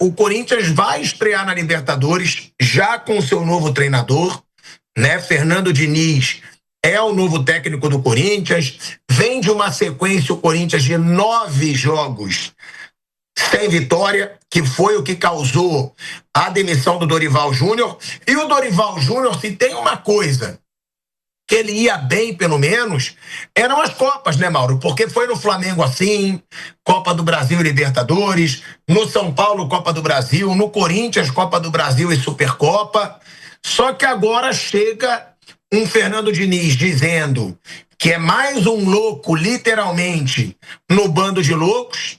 O Corinthians vai estrear na Libertadores já com seu novo treinador, né? Fernando Diniz é o novo técnico do Corinthians. Vem de uma sequência o Corinthians de 9 jogos sem vitória, que foi o que causou a demissão do Dorival Júnior. E o Dorival Júnior, se tem uma coisa que ele ia bem, pelo menos, eram as Copas, né, Mauro? Porque foi no Flamengo assim, Copa do Brasil e Libertadores, no São Paulo, Copa do Brasil, no Corinthians, Copa do Brasil e Supercopa. Só que agora chega um Fernando Diniz dizendo que é mais um louco, literalmente, no bando de loucos.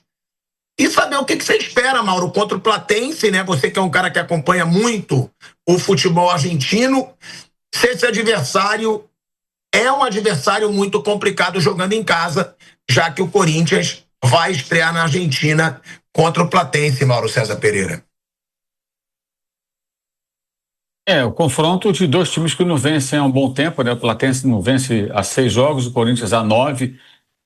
E saber o que você espera, Mauro, contra o Platense, né? Você que é um cara que acompanha muito o futebol argentino, se esse adversário é um adversário muito complicado jogando em casa, já que o Corinthians vai estrear na Argentina contra o Platense, Mauro César Pereira. O confronto de dois times que não vencem há um bom tempo, né? O Platense não vence há 6 jogos, o Corinthians há 9,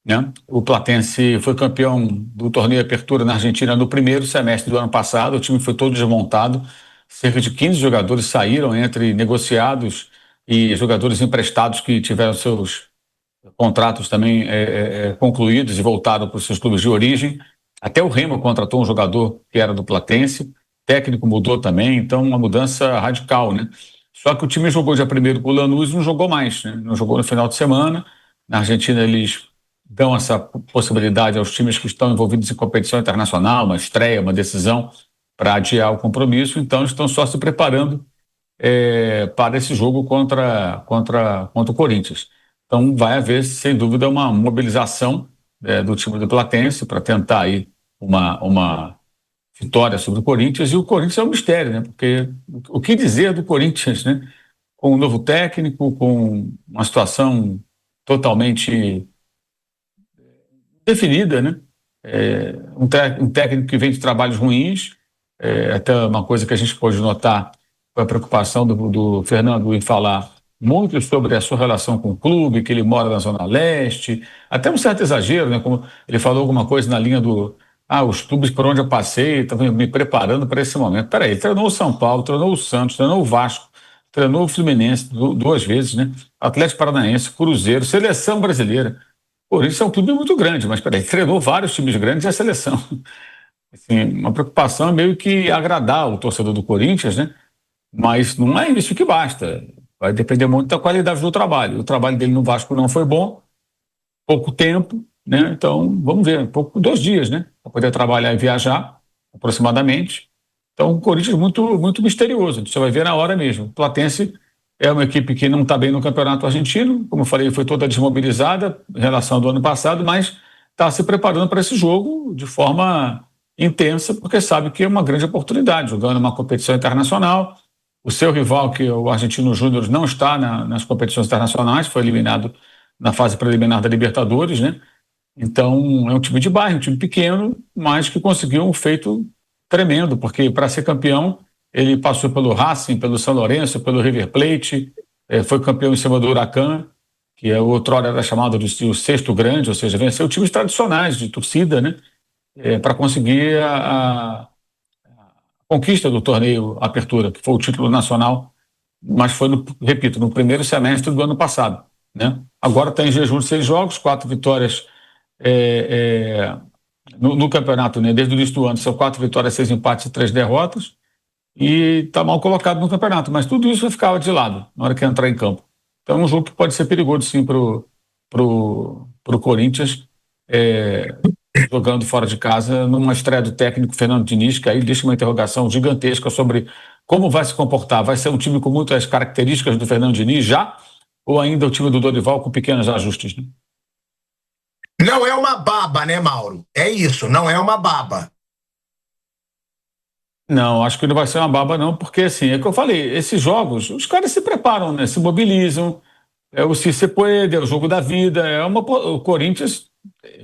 né? O Platense foi campeão do torneio Apertura na Argentina no primeiro semestre do ano passado, o time foi todo desmontado, cerca de 15 jogadores saíram entre negociados e jogadores emprestados que tiveram seus contratos também concluídos e voltaram para os seus clubes de origem. Até o Remo contratou um jogador que era do Platense, o técnico mudou também, então uma mudança radical, né? Só que o time jogou dia 1º com o Lanús e não jogou mais, né? Não jogou no final de semana. Na Argentina eles dão essa possibilidade aos times que estão envolvidos em competição internacional, uma estreia, uma decisão, para adiar o compromisso, então estão só se preparando para esse jogo contra o Corinthians. Então vai haver, sem dúvida, uma mobilização do time do Platense para tentar aí uma vitória sobre o Corinthians, e o Corinthians é um mistério, né? Porque o que dizer do Corinthians, né? Com um novo técnico, com uma situação totalmente definida, né? Um técnico que vem de trabalhos ruins, até uma coisa que a gente pode notar foi a preocupação do Fernando em falar muito sobre a sua relação com o clube, que ele mora na Zona Leste, até um certo exagero, né? Como ele falou alguma coisa na linha os clubes por onde eu passei estavam me preparando para esse momento. Peraí, ele treinou o São Paulo, treinou o Santos, treinou o Vasco, treinou o Fluminense 2 vezes, né? Atlético Paranaense, Cruzeiro, Seleção Brasileira. Por isso é um clube muito grande, mas peraí, treinou vários times grandes e a seleção. Assim, uma preocupação é meio que agradar o torcedor do Corinthians, né? Mas não é isso que basta. Vai depender muito da qualidade do trabalho. O trabalho dele no Vasco não foi bom, pouco tempo, né? Então, vamos ver, 2 dias, né? Para poder trabalhar e viajar, aproximadamente. Então, o Corinthians é muito, muito misterioso. Você vai ver na hora mesmo. O Platense é uma equipe que não está bem no Campeonato Argentino, como eu falei, foi toda desmobilizada em relação ao do ano passado, mas está se preparando para esse jogo de forma intensa, porque sabe que é uma grande oportunidade, jogando uma competição internacional. O seu rival, que é o Argentino Júnior, não está nas competições internacionais, foi eliminado na fase preliminar da Libertadores, né? Então, é um time de bairro, um time pequeno, mas que conseguiu um feito tremendo, porque para ser campeão, ele passou pelo Racing, pelo São Lourenço, pelo River Plate, foi campeão em cima do Huracan, que outrora era chamado de o sexto grande, ou seja, venceu times tradicionais de torcida, né? Para conseguir a conquista do torneio Apertura, que foi o título nacional, mas foi, repito, no primeiro semestre do ano passado, né? Agora está em jejum de 6 jogos, 4 vitórias no campeonato, né? Desde o início do ano, são 4 vitórias, 6 empates e 3 derrotas, e está mal colocado no campeonato, mas tudo isso vai ficar de lado na hora que entrar em campo. Então é um jogo que pode ser perigoso, sim, pro Corinthians, jogando fora de casa, numa estreia do técnico Fernando Diniz, que aí deixa uma interrogação gigantesca sobre como vai se comportar. Vai ser um time com muitas características do Fernando Diniz já, ou ainda o time do Dorival com pequenos ajustes, né? Não é uma baba, né, Mauro? É isso, não é uma baba. Não, acho que não vai ser uma baba, não, porque, assim, é o que eu falei, esses jogos, os caras se preparam, né? Se mobilizam, o Se Se Puede, é o jogo da vida, o Corinthians,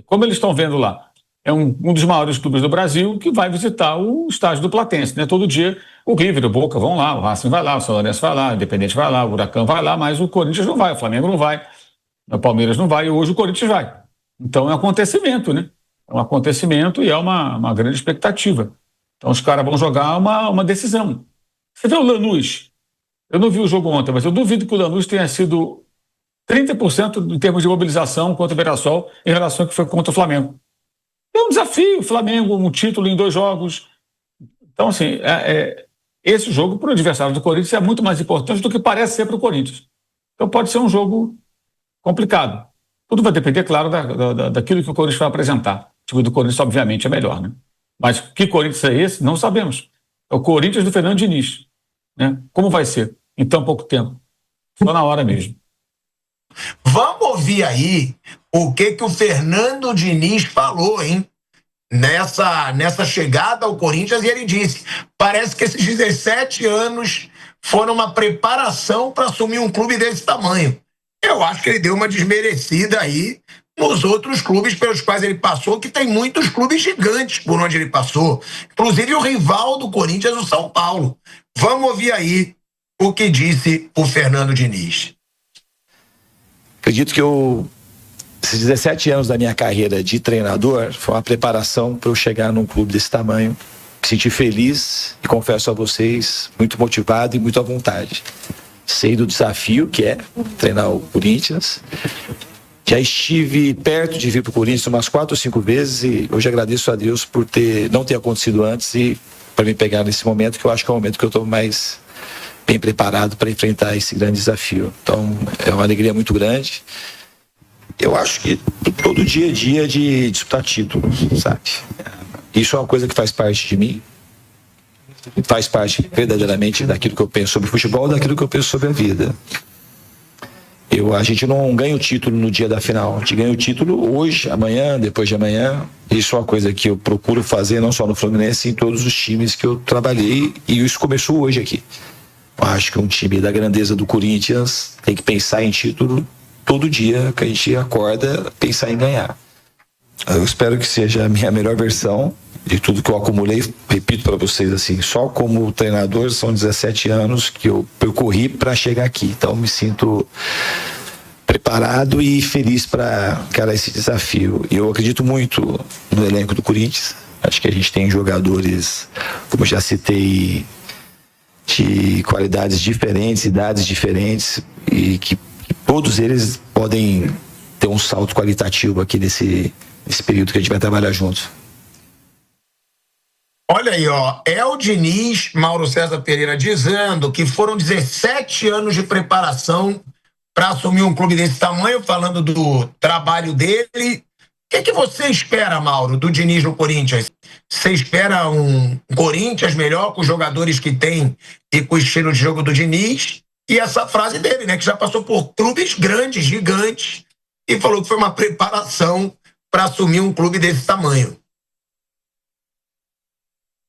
como eles estão vendo lá, é um dos maiores clubes do Brasil que vai visitar o estádio do Platense, né? Todo dia o River, o Boca vão lá, o Racing vai lá, o São Lourenço vai lá, o Independente vai lá, o Huracan vai lá, mas o Corinthians não vai, o Flamengo não vai, o Palmeiras não vai, e hoje o Corinthians vai. Então é um acontecimento, né? É um acontecimento e é uma grande expectativa. Então os caras vão jogar uma decisão. Você vê o Lanús, eu não vi o jogo ontem, mas eu duvido que o Lanús tenha sido 30% em termos de mobilização contra o Mirassol em relação ao que foi contra o Flamengo. É um desafio, o Flamengo, um título em 2 jogos. Então, assim, esse jogo para o adversário do Corinthians é muito mais importante do que parece ser para o Corinthians. Então pode ser um jogo complicado. Tudo vai depender, claro, daquilo que o Corinthians vai apresentar. O time do Corinthians, obviamente, é melhor, né? Mas que Corinthians é esse? Não sabemos. É o Corinthians do Fernando Diniz, né? Como vai ser em tão pouco tempo? Só na hora mesmo. Vamos ouvir aí o que o Fernando Diniz falou, hein? Nessa chegada ao Corinthians, e ele disse: parece que esses 17 anos foram uma preparação para assumir um clube desse tamanho. Eu acho que ele deu uma desmerecida aí nos outros clubes pelos quais ele passou, que tem muitos clubes gigantes por onde ele passou, inclusive o rival do Corinthians, o São Paulo. Vamos ouvir aí o que disse o Fernando Diniz. Acredito que esses 17 anos da minha carreira de treinador foi uma preparação para eu chegar num clube desse tamanho. Me senti feliz e, confesso a vocês, muito motivado e muito à vontade. Sei do desafio que é treinar o Corinthians. Já estive perto de vir para o Corinthians umas 4 ou 5 vezes e hoje agradeço a Deus por não ter acontecido antes e para me pegar nesse momento, que eu acho que é o momento que eu estou mais bem preparado para enfrentar esse grande desafio. Então, é uma alegria muito grande. Eu acho que todo dia é dia de disputar título, sabe? Isso é uma coisa que faz parte de mim, faz parte verdadeiramente daquilo que eu penso sobre futebol, daquilo que eu penso sobre a vida. A gente não ganha o título no dia da final, a gente ganha o título hoje, amanhã, depois de amanhã. Isso é uma coisa que eu procuro fazer não só no Fluminense, em todos os times que eu trabalhei, e isso começou hoje aqui. Eu acho que um time da grandeza do Corinthians tem que pensar em título todo dia que a gente acorda, pensar em ganhar. Eu espero que seja a minha melhor versão de tudo que eu acumulei. Repito para vocês, assim, só como treinador são 17 anos que eu percorri para chegar aqui. Então me sinto preparado e feliz para encarar esse desafio. E eu acredito muito no elenco do Corinthians. Acho que a gente tem jogadores, como eu já citei, de qualidades diferentes, idades diferentes, e que todos eles podem ter um salto qualitativo aqui nesse período que a gente vai trabalhar juntos. Olha aí, ó, o Diniz, Mauro César Pereira, dizendo que foram 17 anos de preparação para assumir um clube desse tamanho, falando do trabalho dele. O que você espera, Mauro, do Diniz no Corinthians? Você espera um Corinthians melhor com os jogadores que tem e com o estilo de jogo do Diniz? E essa frase dele, né, que já passou por clubes grandes, gigantes, e falou que foi uma preparação para assumir um clube desse tamanho.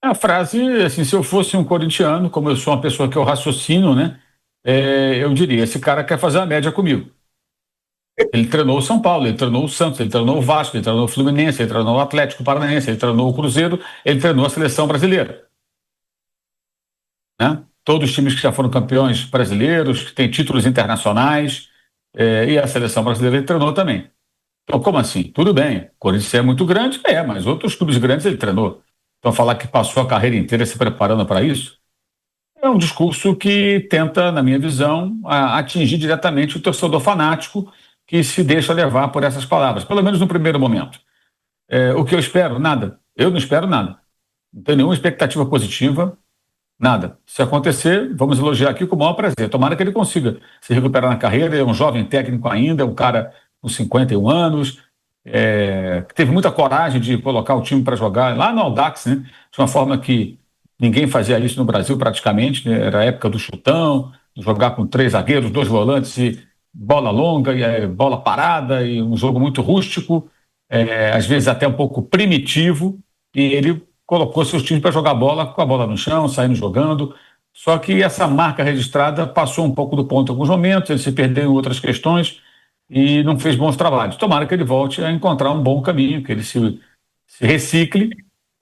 A frase, assim, se eu fosse um corintiano, como eu sou uma pessoa que eu raciocino, né, eu diria: esse cara quer fazer a média comigo. Ele treinou o São Paulo, ele treinou o Santos, ele treinou o Vasco, ele treinou o Fluminense, ele treinou o Atlético Paranaense, ele treinou o Cruzeiro, ele treinou a seleção brasileira. Né? Todos os times que já foram campeões brasileiros, que têm títulos internacionais, e a seleção brasileira ele treinou também. Então, como assim? Tudo bem, o Corinthians é muito grande, mas outros clubes grandes ele treinou. Então, falar que passou a carreira inteira se preparando para isso é um discurso que tenta, na minha visão, atingir diretamente o torcedor fanático que se deixa levar por essas palavras, pelo menos no primeiro momento. O que eu espero? Nada. Eu não espero nada. Não tenho nenhuma expectativa positiva, nada. Se acontecer, vamos elogiar aqui com o maior prazer. Tomara que ele consiga se recuperar na carreira. Ele é um jovem técnico ainda, é um cara com 51 anos, que teve muita coragem de colocar o time para jogar lá no Audax, né? De uma forma que ninguém fazia isso no Brasil praticamente, né? Era a época do chutão, jogar com 3 zagueiros, 2 volantes e bola longa e bola parada, e um jogo muito rústico, às vezes até um pouco primitivo, e ele colocou seus times para jogar bola com a bola no chão, saindo jogando. Só que essa marca registrada passou um pouco do ponto em alguns momentos, ele se perdeu em outras questões e não fez bons trabalhos. Tomara que ele volte a encontrar um bom caminho, que ele se recicle,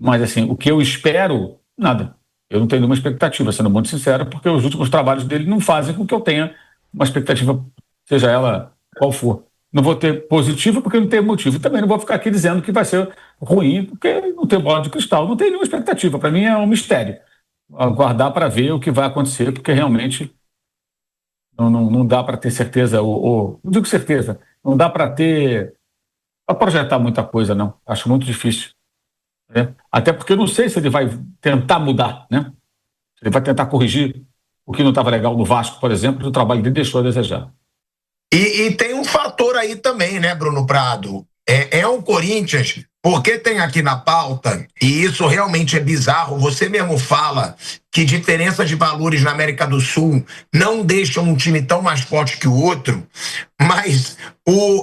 mas assim, o que eu espero, nada. Eu não tenho nenhuma expectativa, sendo muito sincero, porque os últimos trabalhos dele não fazem com que eu tenha uma expectativa, seja ela qual for. Não vou ter positiva porque não tem motivo. E também não vou ficar aqui dizendo que vai ser ruim, porque não tem bola de cristal, não tem nenhuma expectativa. Para mim é um mistério. Aguardar para ver o que vai acontecer, porque realmente não dá para ter certeza, não digo certeza, não dá para projetar muita coisa, não. Acho muito difícil. Né? Até porque eu não sei se ele vai tentar mudar, né? Ele vai tentar corrigir o que não estava legal no Vasco, por exemplo, que o trabalho dele deixou a desejar. E tem um fator aí também, né, Bruno Prado? É o Corinthians, porque tem aqui na pauta, e isso realmente é bizarro, você mesmo fala que diferença de valores na América do Sul não deixa um time tão mais forte que o outro, mas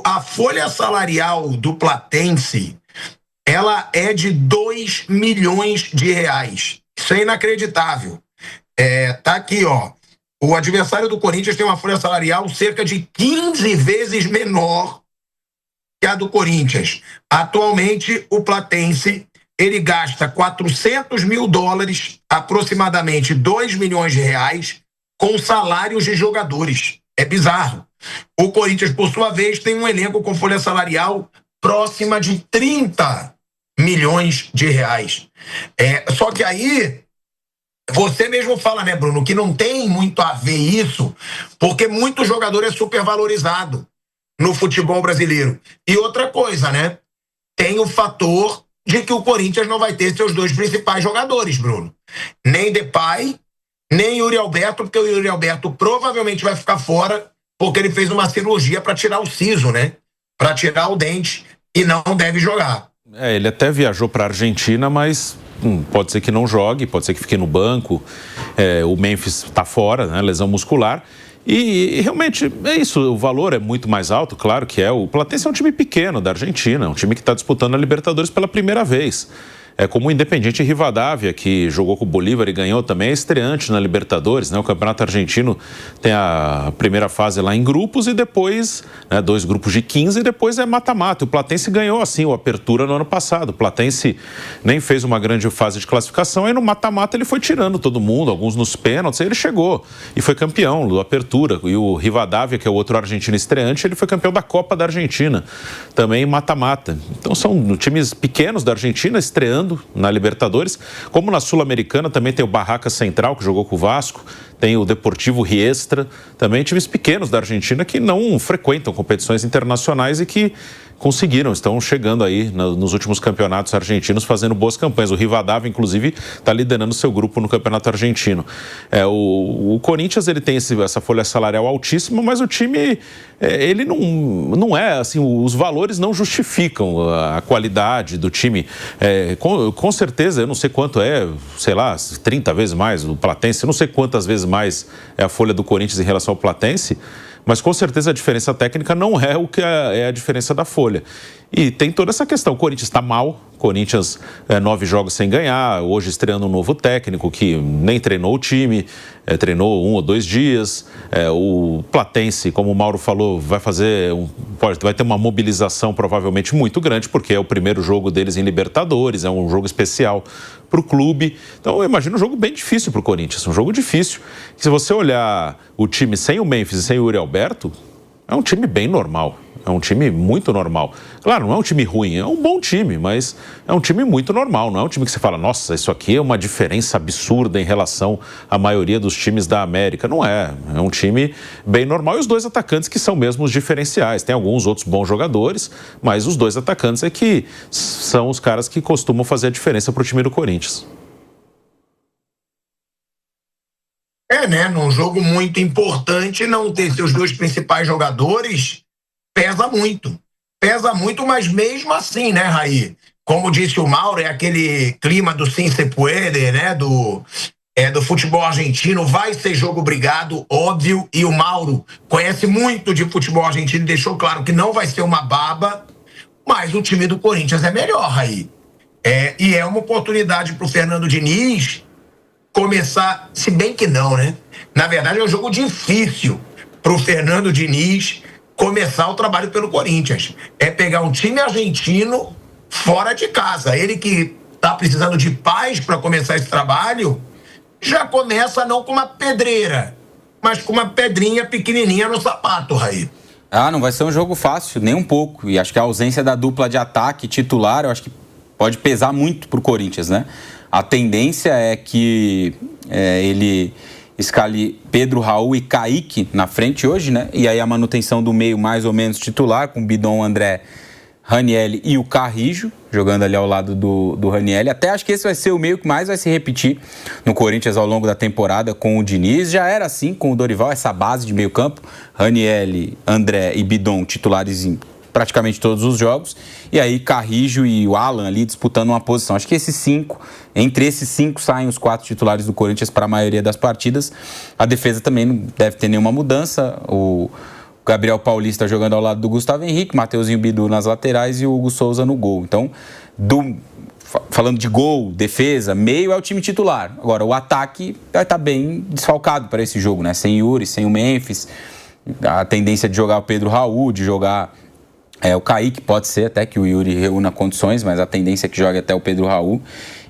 a folha salarial do Platense, ela é de 2 milhões de reais. Isso é inacreditável. Tá aqui, ó. O adversário do Corinthians tem uma folha salarial cerca de 15 vezes menor que a do Corinthians. Atualmente, o Platense, ele gasta $400 mil, aproximadamente 2 milhões de reais, com salários de jogadores. É bizarro. O Corinthians, por sua vez, tem um elenco com folha salarial próxima de 30 milhões de reais. Só que aí, você mesmo fala, né, Bruno, que não tem muito a ver isso, porque muito jogador é supervalorizado no futebol brasileiro. E outra coisa, né, tem o fator de que o Corinthians não vai ter seus 2 principais jogadores, Bruno. Nem Depay, nem Yuri Alberto, porque o Yuri Alberto provavelmente vai ficar fora, porque ele fez uma cirurgia para tirar o siso, né, para tirar o dente, e não deve jogar. Ele até viajou para a Argentina, mas pode ser que não jogue, pode ser que fique no banco. O Memphis está fora, né, lesão muscular. E realmente é isso, o valor é muito mais alto, claro que é. O Platense é um time pequeno da Argentina, um time que está disputando a Libertadores pela primeira vez. É como o Independiente Rivadavia, que jogou com o Bolívar e ganhou também, é estreante na Libertadores, né? O Campeonato Argentino tem a primeira fase lá em grupos e depois, né, 2 grupos de 15 e depois é mata-mata. O Platense ganhou, assim, o Apertura no ano passado. O Platense nem fez uma grande fase de classificação, aí no mata-mata ele foi tirando todo mundo, alguns nos pênaltis, aí ele chegou e foi campeão do Apertura. E o Rivadavia, que é o outro argentino estreante, ele foi campeão da Copa da Argentina, também mata-mata. Então são times pequenos da Argentina estreando na Libertadores, como na Sul-Americana também tem o Barraca Central, que jogou com o Vasco, tem o Deportivo Riestra, também times pequenos da Argentina que não frequentam competições internacionais e que estão chegando aí nos últimos campeonatos argentinos fazendo boas campanhas. O Rivadavia, inclusive, está liderando seu grupo no campeonato argentino. O Corinthians, ele tem essa folha salarial altíssima, mas o time, ele não é, assim, os valores não justificam a qualidade do time. Com certeza, eu não sei quanto sei lá, 30 vezes mais o Platense, eu não sei quantas vezes mais é a folha do Corinthians em relação ao Platense, mas com certeza a diferença técnica não é o que é a diferença da folha. E tem toda essa questão, o Corinthians está mal, Corinthians 9 jogos sem ganhar, hoje estreando um novo técnico que nem treinou o time, treinou 1 ou 2 dias. O Platense, como o Mauro falou, vai ter uma mobilização provavelmente muito grande, porque é o primeiro jogo deles em Libertadores, é um jogo especial para o clube. Então eu imagino um jogo bem difícil para o Corinthians, um jogo difícil. Se você olhar o time sem o Memphis e sem o Yuri Alberto, é um time bem normal. É um time muito normal. Claro, não é um time ruim, é um bom time, mas é um time muito normal. Não é um time que você fala, nossa, isso aqui é uma diferença absurda em relação à maioria dos times da América. Não é. É um time bem normal. E os 2 atacantes que são mesmo os diferenciais. Tem alguns outros bons jogadores, mas os 2 atacantes é que são os caras que costumam fazer a diferença para o time do Corinthians. Né? Num jogo muito importante, não ter seus 2 principais jogadores pesa muito, mas mesmo assim, né, Raí? Como disse o Mauro, é aquele clima do sim se puede, né, do futebol argentino, vai ser jogo brigado, óbvio, e o Mauro conhece muito de futebol argentino e deixou claro que não vai ser uma baba, mas o time do Corinthians é melhor, Raí. E é uma oportunidade para o Fernando Diniz começar, se bem que não, né? Na verdade, é um jogo difícil para o Fernando Diniz começar o trabalho pelo Corinthians. É pegar um time argentino fora de casa. Ele que está precisando de paz para começar esse trabalho, já começa não com uma pedreira, mas com uma pedrinha pequenininha no sapato, Raí. Não vai ser um jogo fácil, nem um pouco. E acho que a ausência da dupla de ataque titular, eu acho que pode pesar muito para o Corinthians, né? A tendência é que ele escale Pedro, Raul e Kaique na frente hoje, né? E aí a manutenção do meio mais ou menos titular, com Bidon, André, Ranielli e o Carrijo, jogando ali ao lado do Ranielli. Até acho que esse vai ser o meio que mais vai se repetir no Corinthians ao longo da temporada com o Diniz. Já era assim com o Dorival, essa base de meio campo. Ranielli, André e Bidon titulares em praticamente todos os jogos. E aí Carrijo e o Alan ali disputando uma posição. Acho que entre esses 5 saem os 4 titulares do Corinthians para a maioria das partidas. A defesa também não deve ter nenhuma mudança. O Gabriel Paulista jogando ao lado do Gustavo Henrique, Mateuzinho Bidu nas laterais e o Hugo Souza no gol. Então, falando de gol, defesa, meio é o time titular. Agora, o ataque vai estar bem desfalcado para esse jogo, né? Sem Yuri, sem o Memphis. A tendência de jogar o Pedro Raul, de jogar o Kaique, pode ser até que o Yuri reúna condições, mas a tendência é que jogue até o Pedro Raul.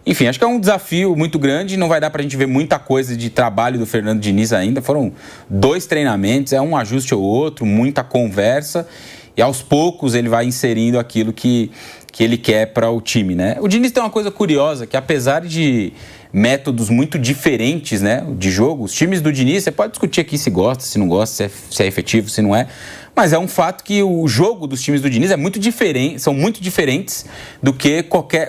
Enfim, acho que é um desafio muito grande, não vai dar pra gente ver muita coisa de trabalho do Fernando Diniz ainda. Foram 2 treinamentos, é um ajuste ou outro, muita conversa, e aos poucos ele vai inserindo aquilo que ele quer para o time, né? O Diniz tem uma coisa curiosa, que apesar de métodos muito diferentes, né, de jogo, os times do Diniz, você pode discutir aqui se gosta, se não gosta, se é efetivo, se não é, mas é um fato que o jogo dos times do Diniz é muito diferente, são muito diferentes do que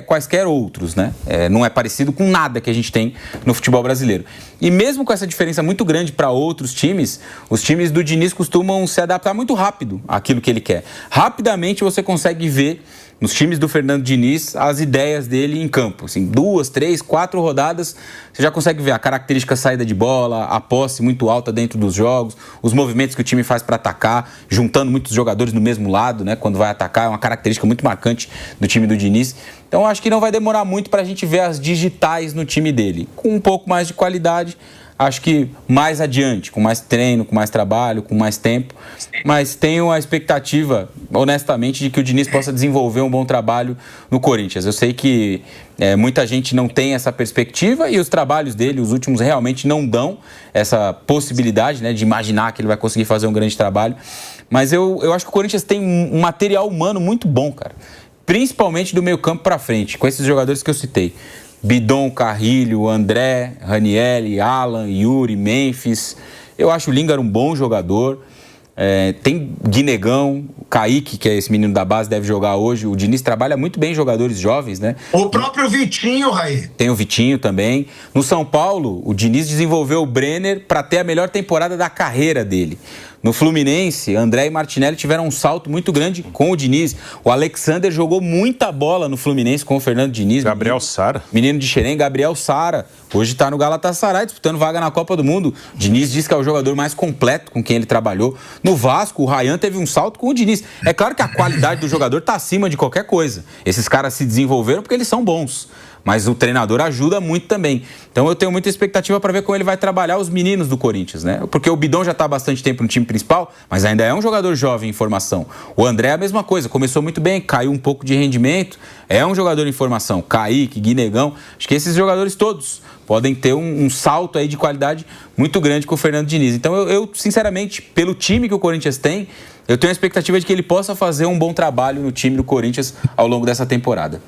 quaisquer outros, né? Não é parecido com nada que a gente tem no futebol brasileiro. E mesmo com essa diferença muito grande para outros times, os times do Diniz costumam se adaptar muito rápido àquilo que ele quer. Rapidamente você consegue ver nos times do Fernando Diniz as ideias dele em campo. Assim, 2, 3, 4 rodadas, você já consegue ver a característica saída de bola, a posse muito alta dentro dos jogos, os movimentos que o time faz para atacar, juntando muitos jogadores no mesmo lado, né, quando vai atacar, é uma característica muito marcante do time do Diniz. Então acho que não vai demorar muito para a gente ver as digitais no time dele. Com um pouco mais de qualidade, acho que mais adiante, com mais treino, com mais trabalho, com mais tempo. Mas tenho a expectativa, honestamente, de que o Diniz possa desenvolver um bom trabalho no Corinthians. Eu sei que muita gente não tem essa perspectiva e os trabalhos dele, os últimos, realmente não dão essa possibilidade, né, de imaginar que ele vai conseguir fazer um grande trabalho. Mas eu acho que o Corinthians tem um material humano muito bom, cara. Principalmente do meio campo para frente, com esses jogadores que eu citei. Bidon, Carrilho, André, Ranielli, Alan, Yuri, Memphis. Eu acho o Lingard um bom jogador. Tem Guinegão, Kaique, que é esse menino da base, deve jogar hoje. O Diniz trabalha muito bem jogadores jovens, né? O próprio Vitinho, Raí. Tem o Vitinho também. No São Paulo, o Diniz desenvolveu o Brenner para ter a melhor temporada da carreira dele. No Fluminense, André e Martinelli tiveram um salto muito grande com o Diniz. O Alexander jogou muita bola no Fluminense com o Fernando Diniz. Gabriel Sara. Menino de Xerém, Gabriel Sara. Hoje está no Galatasaray disputando vaga na Copa do Mundo. O Diniz diz que é o jogador mais completo com quem ele trabalhou. No Vasco, o Ryan teve um salto com o Diniz. É claro que a qualidade do jogador está acima de qualquer coisa. Esses caras se desenvolveram porque eles são bons. Mas o treinador ajuda muito também. Então eu tenho muita expectativa para ver como ele vai trabalhar os meninos do Corinthians, né? Porque o Bidon já está há bastante tempo no time principal, mas ainda é um jogador jovem em formação. O André é a mesma coisa, começou muito bem, caiu um pouco de rendimento, é um jogador em formação. Kaique, Guinegão, acho que esses jogadores todos podem ter um salto aí de qualidade muito grande com o Fernando Diniz. Então eu sinceramente, pelo time que o Corinthians tem, eu tenho a expectativa de que ele possa fazer um bom trabalho no time do Corinthians ao longo dessa temporada.